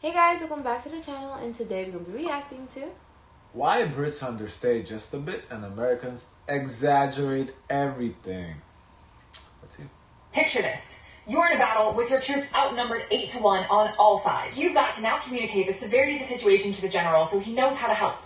Hey guys, welcome back to the channel, and today we're going to be reacting to Why Brits Understate just a bit and Americans exaggerate everything. Let's see. Picture this. You're in a battle with your troops outnumbered 8-1 on all sides. You've got to now communicate the severity of the situation to the general so he knows how to help.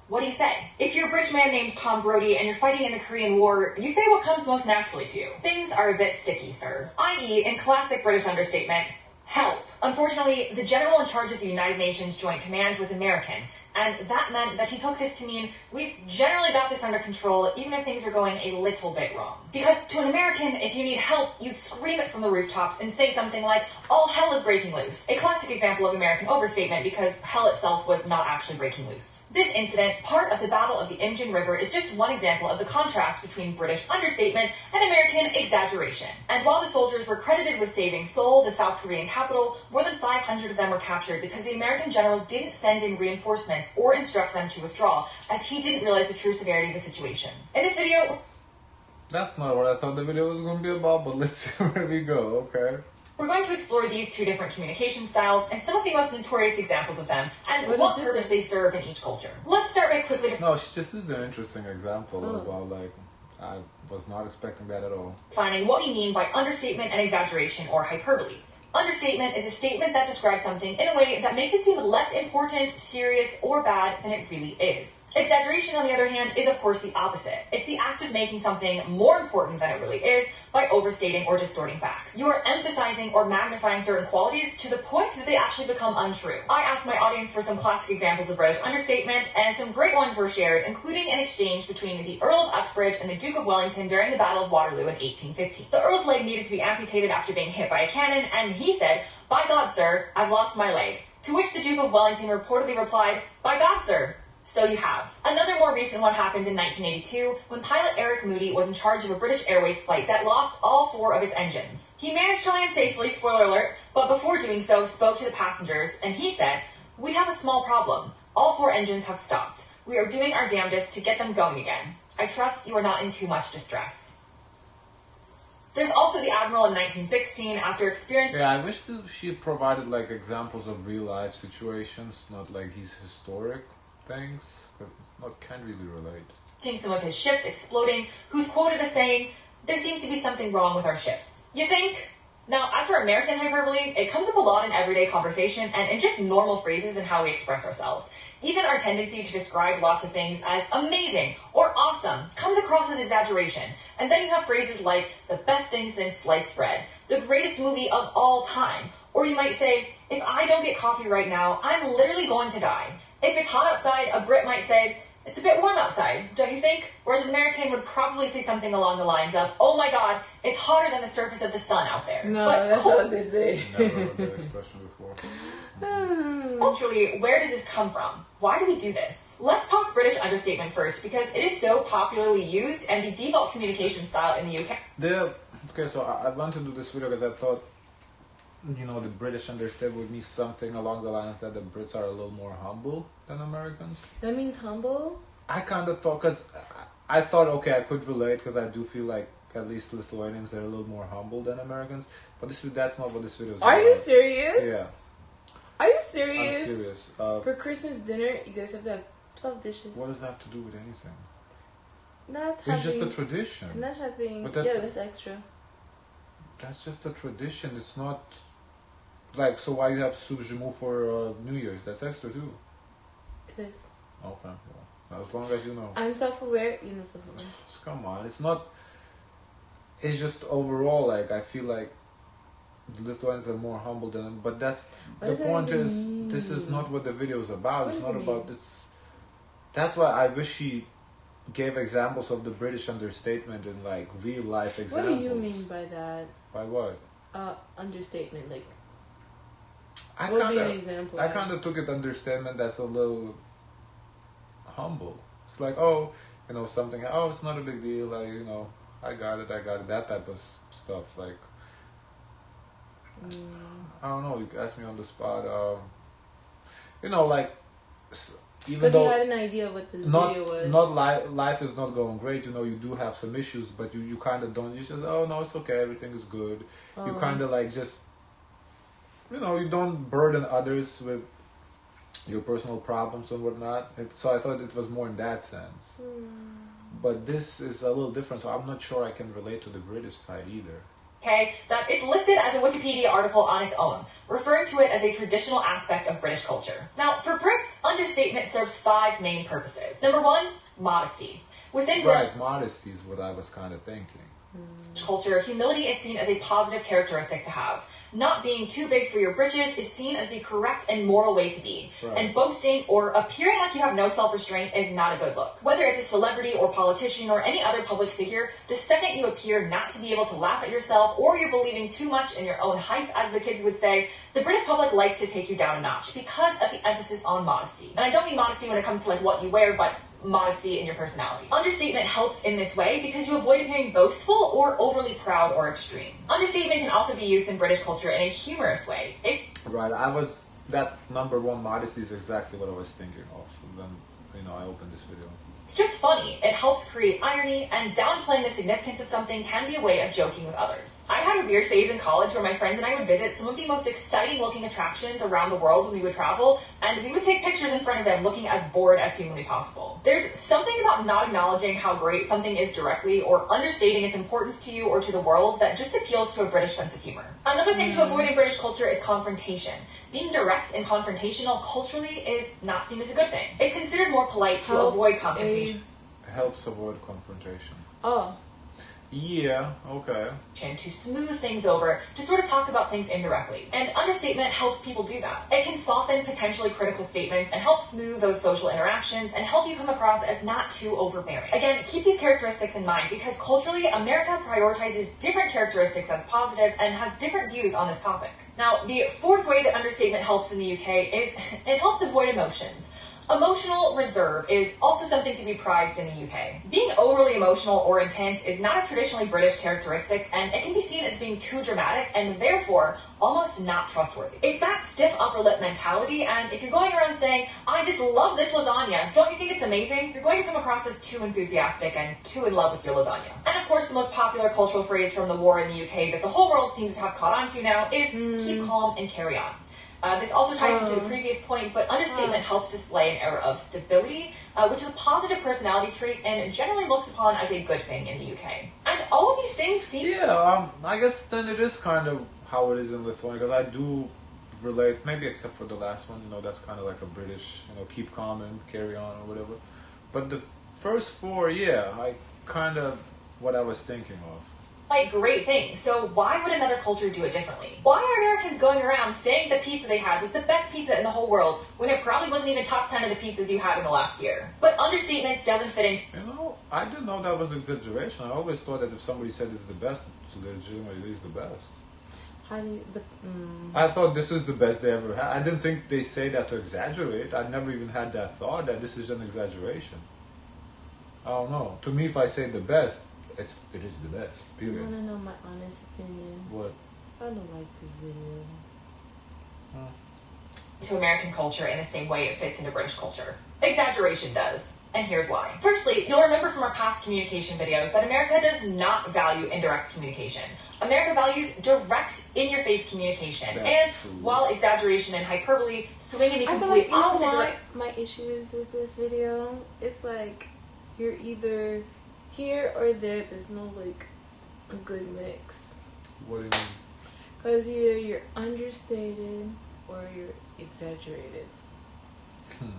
What do you say? If you're a British man named Tom Brody and you're fighting in the Korean War, you say what comes most naturally to you. Things are a bit sticky, sir. I.e., in classic British understatement, help. Unfortunately, the general in charge of the United Nations Joint Command was American, and that meant that he took this to mean we've generally got this under control even if things are going a little bit wrong. Because to an American, if you need help, you'd scream it from the rooftops and say something like, all hell is breaking loose. A classic example of American overstatement because hell itself was not actually breaking loose. This incident, part of the Battle of the Imjin River, is just one example of the contrast between British understatement and American exaggeration. And while the soldiers were credited with saving Seoul, the South Korean capital, more than 500 of them were captured because the American general didn't send in reinforcements or instruct them to withdraw, as he didn't realize the true severity of the situation. In this video... That's not what I thought the video was going to be about, but let's see where we go, okay? We're going to explore these two different communication styles and some of the most notorious examples of them and what purpose they serve in each culture. Let's start by quickly No, she just used an interesting example about, like, I was not expecting that at all. Defining what we mean by understatement and exaggeration or hyperbole. Understatement is a statement that describes something in a way that makes it seem less important, serious, or bad than it really is. Exaggeration, on the other hand, is of course the opposite. It's the act of making something more important than it really is by overstating or distorting facts. You are emphasizing or magnifying certain qualities to the point that they actually become untrue. I asked my audience for some classic examples of British understatement, and some great ones were shared, including an exchange between the Earl of Uxbridge and the Duke of Wellington during the Battle of Waterloo in 1815. The Earl's leg needed to be amputated after being hit by a cannon, and he said, "By God, sir, I've lost my leg." To which the Duke of Wellington reportedly replied, "By God, sir, so you have." Another more recent one happened in 1982 when pilot Eric Moody was in charge of a British Airways flight that lost all 4 of its engines. He managed to land safely, spoiler alert, but before doing so spoke to the passengers and he said, "We have a small problem. All 4 engines have stopped. We are doing our damnedest to get them going again. I trust you are not in too much distress." There's also the Admiral in 1916 after experiencing... Yeah, I wish that she provided, like, examples of real-life situations, not, like, his historic things, because can't really relate. Seeing some of his ships exploding, who's quoted as saying, "There seems to be something wrong with our ships." You think? Now, as for American hyperbole, it comes up a lot in everyday conversation and in just normal phrases in how we express ourselves. Even our tendency to describe lots of things as amazing or awesome comes across as exaggeration. And then you have phrases like, the best thing since sliced bread, the greatest movie of all time. Or you might say, if I don't get coffee right now, I'm literally going to die. If it's hot outside, a Brit might say, it's a bit warm outside, don't you think? Whereas an American would probably say something along the lines of, oh my God, it's hotter than the surface of the sun out there. No, but that's not what they say. Never heard that expression before. Culturally, where does this come from? Why do we do this? Let's talk British understatement first, because it is so popularly used and the default communication style in the UK. Okay, so I want to do this video because I thought, you know, the British understatement would mean something along the lines that the Brits are a little more humble than Americans. That means humble? I kind of thought, because I thought, okay, I could relate because I do feel like at least Lithuanians are a little more humble than Americans. But that's not what this video is about. Are you serious? Yeah. Are you serious? I'm serious. For Christmas dinner, you guys have to have 12 dishes. What does that have to do with anything? It's just a tradition. Not having... But that's extra. That's just a tradition. It's not... Like, so why you have soup jumeau for New Year's? That's extra too. It is. Okay, well, as long as you know. I'm self-aware, you're not self-aware. Just come on, it's not... It's just overall, like, I feel like the Lithuanians are more humble than them, but that's... The point is, this is not what the video is about. It's not about... That's why I wish she gave examples of the British understatement in, like, real life examples. What do you mean by that? By what? Understatement, like... What would be an example? I kind of took it understatement as a little humble. It's like, oh, you know, something, oh, it's not a big deal, like, you know, I got it, that type of stuff, like, I don't know, you asked me on the spot, you know, like, even though... Because you had an idea of what this video was. Life is not going great, you know, you do have some issues, but you kind of don't, you just, oh, no, it's okay, everything is good. You kind of, like, just... you don't burden others with your personal problems and whatnot. So I thought it was more in that sense. But this is a little different, so I'm not sure I can relate to the British side either. Okay, that it's listed as a Wikipedia article on its own, referring to it as a traditional aspect of British culture. Now, for Brits, understatement serves 5 main purposes. Number 1, modesty. Within British modesty is what I was kind of thinking. Culture, humility is seen as a positive characteristic to have. Not being too big for your britches is seen as the correct and moral way to be. Right. And boasting or appearing like you have no self-restraint is not a good look. Whether it's a celebrity or politician or any other public figure, the second you appear not to be able to laugh at yourself or you're believing too much in your own hype, as the kids would say, the British public likes to take you down a notch because of the emphasis on modesty. And I don't mean modesty when it comes to like what you wear, but modesty in your personality. Understatement helps in this way because you avoid appearing boastful or overly proud or extreme. Understatement can also be used in British culture in a humorous way. That number 1, modesty, is exactly what I was thinking of when I opened this video. It's just funny. It helps create irony, and downplaying the significance of something can be a way of joking with others. I had a weird phase in college where my friends and I would visit some of the most exciting looking attractions around the world when we would travel, and we would take pictures in front of them looking as bored as humanly possible. There's something about not acknowledging how great something is directly or understating its importance to you or to the world that just appeals to a British sense of humor. Another thing to avoid in British culture is confrontation. Being direct and confrontational culturally is not seen as a good thing. It's considered more polite to avoid confrontation. Helps avoid confrontation. Oh. Yeah, okay. To smooth things over, to sort of talk about things indirectly. And understatement helps people do that. It can soften potentially critical statements and help smooth those social interactions and help you come across as not too overbearing. Again, keep these characteristics in mind because culturally, America prioritizes different characteristics as positive and has different views on this topic. Now, the 4th way that understatement helps in the UK is it helps avoid emotions. Emotional reserve is also something to be prized in the UK. Being overly emotional or intense is not a traditionally British characteristic, and it can be seen as being too dramatic and therefore almost not trustworthy. It's that stiff upper lip mentality, and if you're going around saying, I just love this lasagna, don't you think it's amazing? You're going to come across as too enthusiastic and too in love with your lasagna. And of course, the most popular cultural phrase from the war in the UK that the whole world seems to have caught on to now is keep calm and carry on. This also ties into the previous point, but understatement helps display an air of stability, which is a positive personality trait and generally looked upon as a good thing in the UK. And all of these things seem... Yeah, I guess then it is kind of how it is in Lithuania, because I do relate, maybe except for the last one, that's kind of like a British, keep calm and carry on or whatever. But the first 4, I kind of what I was thinking of. Like great thing. So why would another culture do it differently? Why are Americans going around saying the pizza they had was the best pizza in the whole world when it probably wasn't even top 10 of the pizzas you had in the last year? But understatement doesn't fit into... I didn't know that was exaggeration. I always thought that if somebody said it's the best, it's legitimately the best. I thought this is the best they ever had. I didn't think they say that to exaggerate. I never even had that thought that this is an exaggeration. I don't know. To me, if I say the best, it is the best, period. You want to know my honest opinion? What? I don't like this video. To American culture in the same way it fits into British culture. Exaggeration does. And here's why. Firstly, you'll remember from our past communication videos that America does not value indirect communication. America values direct, in-your-face communication. That's true. While exaggeration and hyperbole swing in the complete opposite direction. My issue is with this video, it's like you're either here or there. There's no like a good mix. What do you mean? Because either you're understated or you're exaggerated.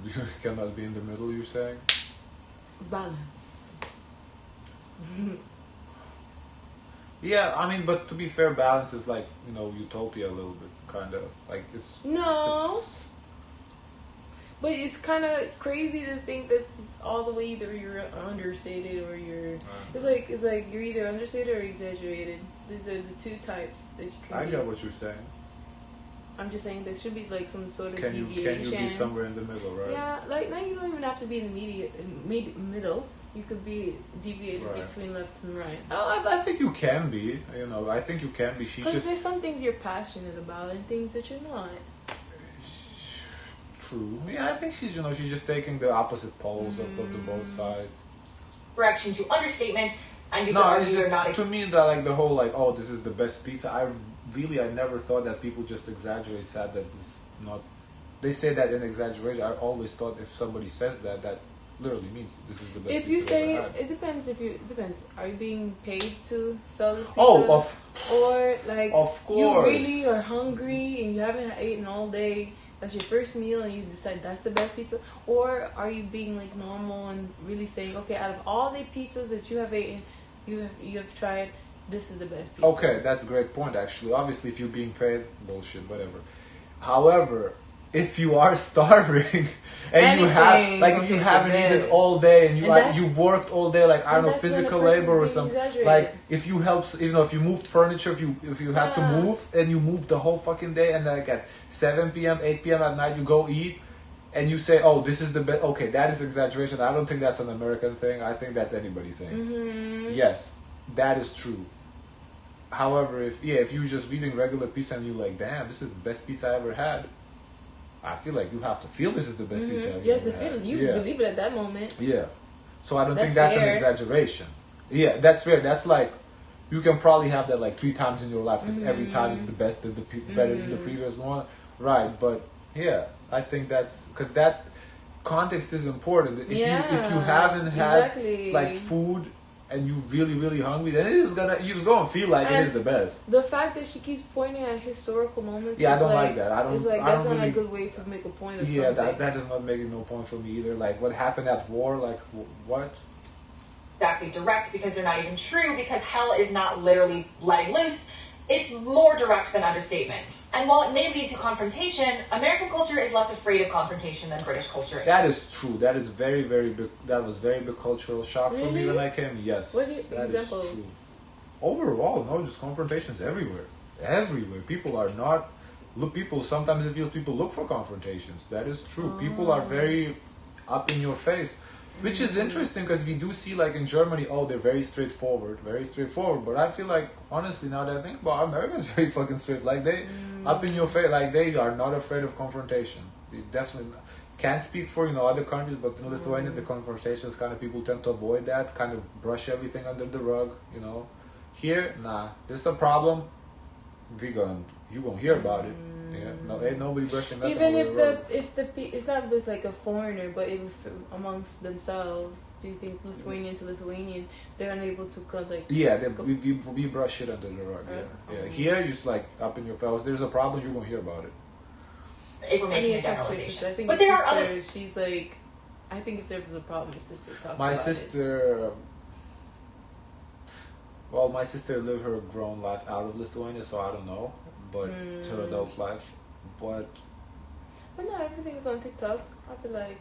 You cannot be in the middle, you're saying? Balance. Yeah, I mean, but to be fair, balance is like, utopia a little bit, kind of. Like, it's... No. But it's kind of crazy to think that's all the way either you're understated or you're... It's like you're either understated or exaggerated. These are the 2 types that you can I be. get what you're saying. I'm just saying there should be like some sort of Can deviation. you be somewhere in the middle, right? Yeah, like now you don't even have to be in the middle. You could be deviated between left and right. I think you can be. I think you can be. Because there's some things you're passionate about and things that you're not. True. Yeah, I think she's just taking the opposite poles of the both sides. Direction to understatement, and you could argue you're not. To me, that like the whole like, oh, this is the best pizza. I really, I never thought that people just exaggerate. Sad that this not. They say that in exaggeration. I always thought if somebody says that, that literally means this is the best. If you pizza say I've ever had. it depends. It depends. Are you being paid to sell this pizza? Oh, or like of course. you really are hungry and you haven't eaten all day. That's your first meal, and you decide that's the best pizza. Or are you being like normal and really saying, okay, out of all the pizzas that you have eaten, you have tried, this is the best pizza. Okay, that's a great point. Actually, obviously, if you're being paid, bullshit, whatever. However, if you are starving and you have, like, if you haven't eaten all day and you've worked all day, like, I don't know, physical labor or something, like, if you help, you know, if you moved furniture, if you had to move and you moved the whole fucking day, and like at 7 p.m., 8 p.m. at night you go eat and you say, oh, this is the best. Okay, that is exaggeration. I don't think that's an American thing. I think that's anybody's thing. Mm-hmm. Yes, that is true. However, if you're just eating regular pizza and you're like, damn, this is the best pizza I ever had, I feel like you have to feel this is the best pizza I've ever had. You have to feel it. You believe it at that moment. Yeah. So I don't think that's an exaggeration. Yeah, that's fair. That's like, you can probably have that like 3 times in your life because every time it's the best, better than the previous one. Right, but yeah, I think that's, because that context is important. If you haven't had like food and you really hungry, then you're just gonna feel like it is the best. The fact that she keeps pointing at historical moments, I don't like that. It's like that's not a good way to make a point of something. Yeah, that is not making no point for me either. Like what happened at war, like what? Exactly direct, because they're not even true, because hell is not literally letting loose. It's more direct than understatement. And while it may lead to confrontation, American culture is less afraid of confrontation than British culture is. That is true. That is very big. That was very big cultural shock for me when I came. Yes, what example? Is true. Overall, no, just confrontations everywhere. Everywhere. People are not. People sometimes it feels people look for confrontations. That is true. People are very up in your face. Which is interesting because we do see, like in Germany, they're very straightforward. But I feel like, honestly, now that I think about it, America's very fucking straight. Like they, up in your face, like they are not afraid of confrontation. They definitely can't speak for other countries, but in Lithuania, the confrontations kind of people tend to avoid that, kind of brush everything under the rug. Here, nah, this is a problem. You gonna hear about it. Yeah, no, ain't nobody brushing that. Even if it's not with like a foreigner, but if amongst themselves, do you think Lithuanian to Lithuanian, they're unable to like? Yeah, we brush it under the rug. Yeah. Here, you just like up in your face. There's a problem, you're gonna hear about it. If we're making a generalization, I think but there are other. She's like, I think if there was a problem, your sister talked about it. My sister. Well, my sister lived her grown life out of Lithuania, so I don't know. But her adult life, but not everything is on TikTok. I feel like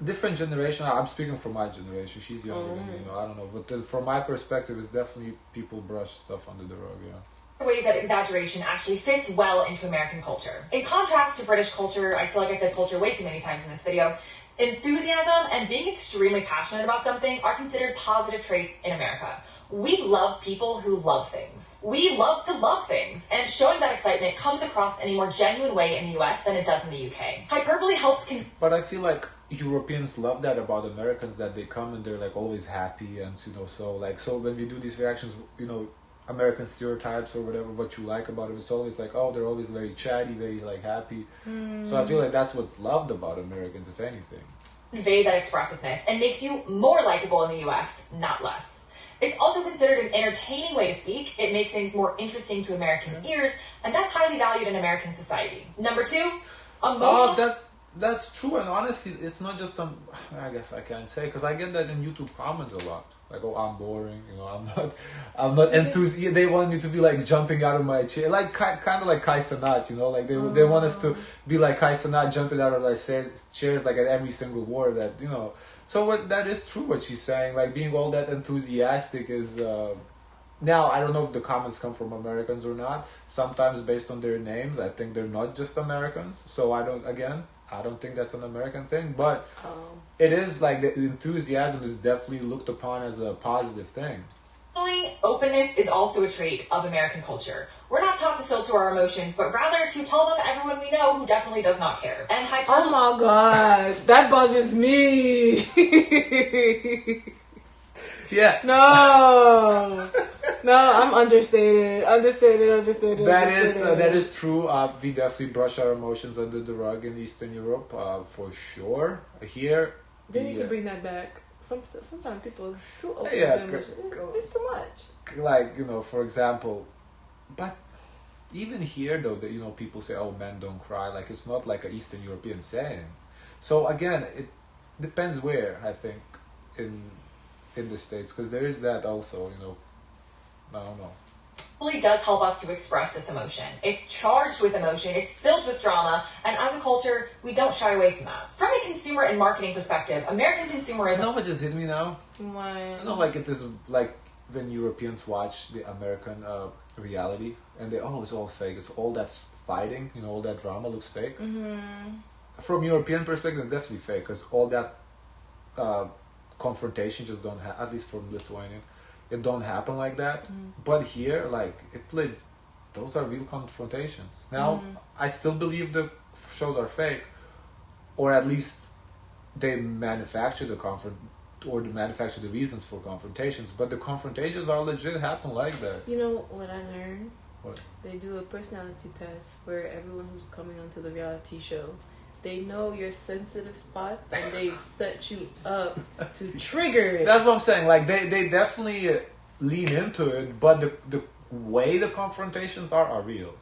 different generation. I'm speaking for my generation. She's younger than me, I don't know. But from my perspective, it's definitely people brush stuff under the rug. Yeah. Ways that exaggeration actually fits well into American culture. In contrast to British culture, I feel like I said culture way too many times in this video. Enthusiasm and being extremely passionate about something are considered positive traits in America. We love people who love things. We love to love things, and showing that excitement comes across in a more genuine way in the US than it does in the UK. Hyperbole helps But I feel like Europeans love that about Americans, that they come and they're like always happy, and so when we do these reactions, American stereotypes or whatever, what you like about them, it's always like, they're always very chatty, very like happy. So I feel like that's what's loved about Americans, if anything. Convey that expressiveness and makes you more likable in the US, not less. It's also considered an entertaining way to speak. It makes things more interesting to American ears, and that's highly valued in American society. Number 2, emotional... That's true, and honestly, it's not just I guess I can't say, because I get that in YouTube comments a lot. Like, I'm boring, I'm not enthusiastic. They want me to be like jumping out of my chair, like kind of like Kai Cenat, like they want us to be like Kai Cenat, jumping out of like chairs, like at every single word that So that is true what she's saying. Like being all that enthusiastic is. Now I don't know if the comments come from Americans or not. Sometimes based on their names, I think they're not just Americans. So I don't think that's an American thing. But it is like the enthusiasm is definitely looked upon as a positive thing. Openness is also a trait of American culture. We're not taught to filter our emotions, but rather to tell them everyone we know who definitely does not care. And oh my god, that bothers me. Yeah. No, I'm understated. That is true. We definitely brush our emotions under the rug in Eastern Europe, for sure. Here, they need to bring that back. Sometimes people too open yeah, with emotions. It's too much. like, for example, but even here though, that people say, "Oh, men don't cry." Like, it's not like an Eastern European saying. So again, it depends where, I think, in the States, because there is that also. I don't know. Really does help us to express this emotion. It's charged with emotion, it's filled with drama, and as a culture, we don't shy away from that. From a consumer and marketing perspective, American consumerism... You know what just hit me now? Why? Like it is like when Europeans watch the American reality, and it's all fake. It's all that fighting, all that drama looks fake. Mm-hmm. From European perspective, it's definitely fake, because all that confrontation just don't happen, at least from Lithuanian. It don't happen like that. But here, like, those are real confrontations. Now, I still believe the shows are fake, or at least they manufacture or they manufacture the reasons for confrontations. But the confrontations are legit, happen like that. You know what I learned? What? They do a personality test where everyone who's coming onto the reality show, they know your sensitive spots and they set you up to trigger it. That's what I'm saying. Like, they definitely lean into it, but the way the confrontations are real.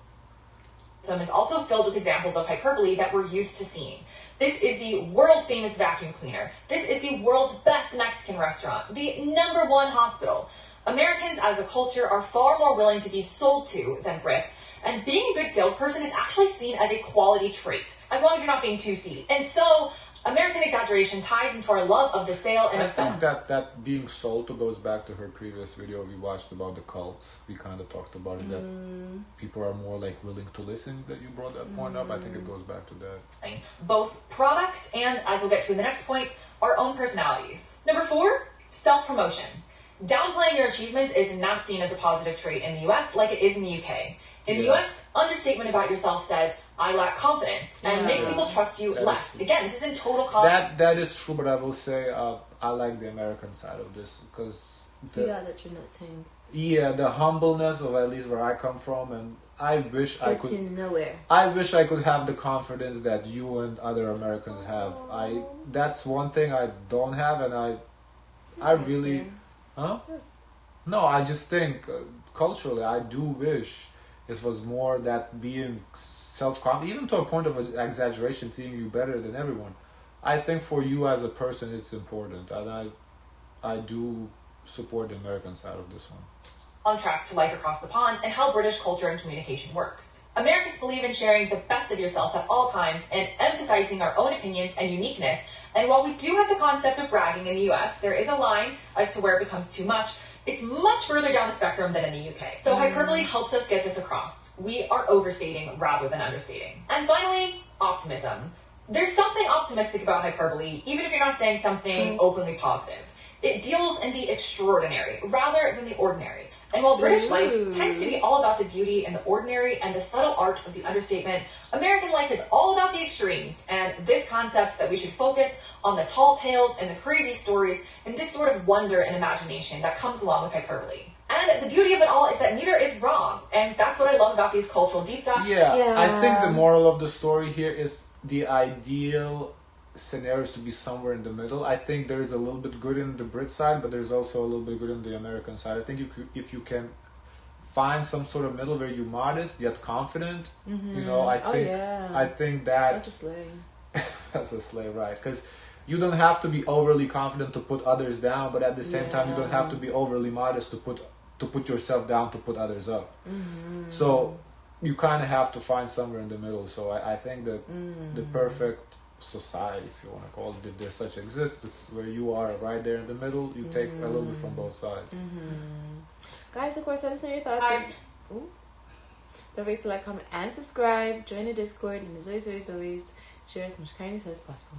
Is also filled with examples of hyperbole that we're used to seeing. This is the world famous vacuum cleaner. This is the world's best Mexican restaurant, the #1 hospital. Americans as a culture are far more willing to be sold to than Brits. And being a good salesperson is actually seen as a quality trait, as long as you're not being too seedy. And so, American exaggeration ties into our love of the sale and I think that being sold to goes back to her previous video we watched about the cults. We kind of talked about it, that people are more like willing to listen, that you brought that point up. I think it goes back to that. Both products and, as we'll get to in the next point, our own personalities. Number 4, self-promotion. Downplaying your achievements is not seen as a positive trait in the US like it is in the UK. In the US, understatement about yourself says, "I lack confidence," and makes people trust you less. Again, this is in total confidence. That is true, but I will say I like the American side of this, because you gotta let your nuts hang. Yeah, the humbleness of at least where I come from, and I wish I could. Gets you nowhere. I wish I could have the confidence that you and other Americans have. That's one thing I don't have, and I really, huh? No, I just think culturally, I do wish it was more that being self-confident, even to a point of exaggeration, thinking you better than everyone. I think for you as a person, it's important, and I do support the American side of this one. Contrast to life across the pond and how British culture and communication works. Americans believe in sharing the best of yourself at all times and emphasizing our own opinions and uniqueness. And while we do have the concept of bragging in the US, there is a line as to where it becomes too much. It's much further down the spectrum than in the UK. So hyperbole helps us get this across. We are overstating rather than understating. And finally, optimism. There's something optimistic about hyperbole, even if you're not saying something openly positive. It deals in the extraordinary rather than the ordinary. And while British life tends to be all about the beauty and the ordinary and the subtle art of the understatement, American life is all about the extremes, and this concept that we should focus on the tall tales and the crazy stories and this sort of wonder and imagination that comes along with hyperbole. And the beauty of it all is that neither is wrong, and that's what I love about these cultural deep dives. Yeah, I think the moral of the story here is the ideal scenario is to be somewhere in the middle. I think there is a little bit good in the Brit side, but there's also a little bit good in the American side. I think if you can find some sort of middle where you're modest yet confident, I think that that's a slay. That's a slay, right? Because you don't have to be overly confident to put others down, but at the same time, you don't have to be overly modest to put yourself down to put others up. So you kind of have to find somewhere in the middle. So I think that the perfect society, if you want to call it, if there such exists, is where you are right there in the middle. You take a little bit from both sides. Guys, of course, let us know your thoughts. Don't forget to like, comment, and subscribe. Join the Discord, and as always, share as much kindness as possible.